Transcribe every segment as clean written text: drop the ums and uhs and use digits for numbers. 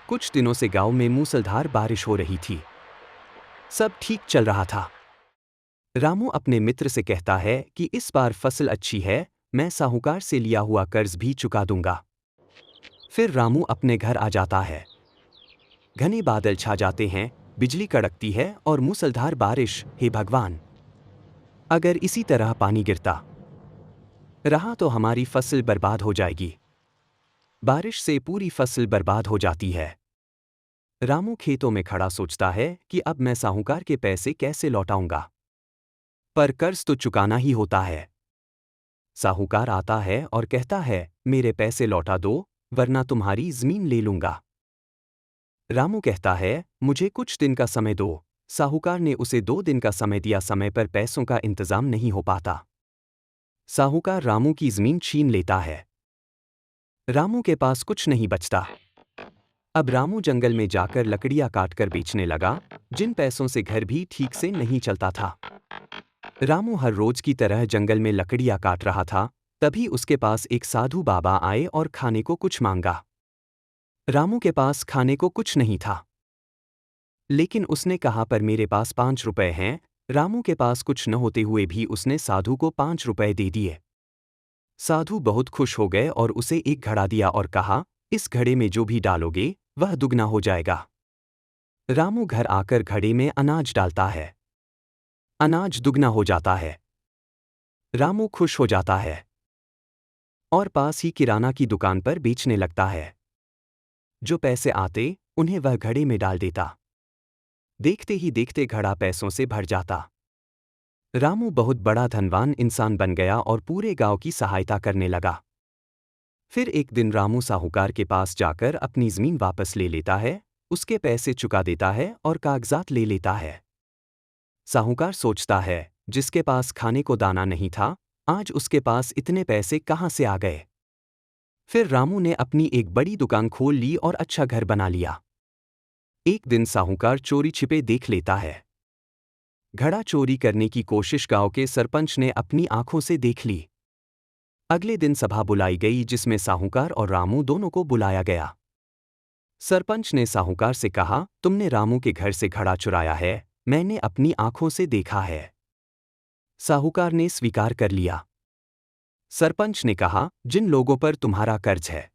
कुछ दिनों से गांव में मूसलाधार बारिश हो रही थी। सब ठीक चल रहा था। रामू अपने मित्र से कहता है कि इस बार फसल अच्छी है, मैं साहूकार से लिया हुआ कर्ज भी चुका दूंगा। फिर रामू अपने घर आ जाता है। घने बादल छा जाते हैं, बिजली कड़कती है और मूसलाधार बारिश। हे भगवान, अगर इसी तरह पानी गिरता रहा तो हमारी फसल बर्बाद हो जाएगी। बारिश से पूरी फसल बर्बाद हो जाती है। रामू खेतों में खड़ा सोचता है कि अब मैं साहूकार के पैसे कैसे लौटाऊंगा। पर कर्ज तो चुकाना ही होता है। साहूकार आता है और कहता है, मेरे पैसे लौटा दो वरना तुम्हारी जमीन ले लूंगा। रामू कहता है, मुझे कुछ दिन का समय दो। साहूकार ने उसे 2 दिन का समय दिया। समय पर पैसों का इंतजाम नहीं हो पाता। साहूकार रामू की जमीन छीन लेता है। रामू के पास कुछ नहीं बचता। अब रामू जंगल में जाकर लकड़ियां काटकर बेचने लगा, जिन पैसों से घर भी ठीक से नहीं चलता था। रामू हर रोज की तरह जंगल में लकड़ियां काट रहा था, तभी उसके पास एक साधु बाबा आए और खाने को कुछ मांगा। रामू के पास खाने को कुछ नहीं था, लेकिन उसने कहा, पर मेरे पास 5 रुपए हैं। रामू के पास कुछ न होते हुए भी उसने साधु को 5 रुपए दे दिए। साधु बहुत खुश हो गए और उसे एक घड़ा दिया और कहा, इस घड़े में जो भी डालोगे वह दुगना हो जाएगा। रामू घर आकर घड़े में अनाज डालता है। अनाज दुगना हो जाता है। रामू खुश हो जाता है और पास ही किराना की दुकान पर बेचने लगता है। जो पैसे आते उन्हें वह घड़े में डाल देता। देखते ही देखते घड़ा पैसों से भर जाता। रामू बहुत बड़ा धनवान इंसान बन गया और पूरे गांव की सहायता करने लगा। फिर एक दिन रामू साहूकार के पास जाकर अपनी जमीन वापस ले लेता है, उसके पैसे चुका देता है और कागजात ले लेता है। साहूकार सोचता है, जिसके पास खाने को दाना नहीं था, आज उसके पास इतने पैसे कहाँ से आ गए। फिर रामू ने अपनी एक बड़ी दुकान खोल ली और अच्छा घर बना लिया। एक दिन साहूकार चोरी छिपे देख लेता है। घड़ा चोरी करने की कोशिश गांव के सरपंच ने अपनी आंखों से देख ली। अगले दिन सभा बुलाई गई जिसमें साहूकार और रामू दोनों को बुलाया गया। सरपंच ने साहूकार से कहा, तुमने रामू के घर से घड़ा चुराया है, मैंने अपनी आंखों से देखा है। साहूकार ने स्वीकार कर लिया। सरपंच ने कहा, जिन लोगों पर तुम्हारा कर्ज है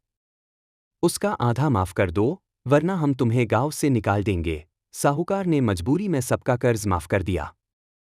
उसका आधा माफ कर दो, वरना हम तुम्हें गांव से निकाल देंगे। साहूकार ने मजबूरी में सबका कर्ज माफ कर दिया।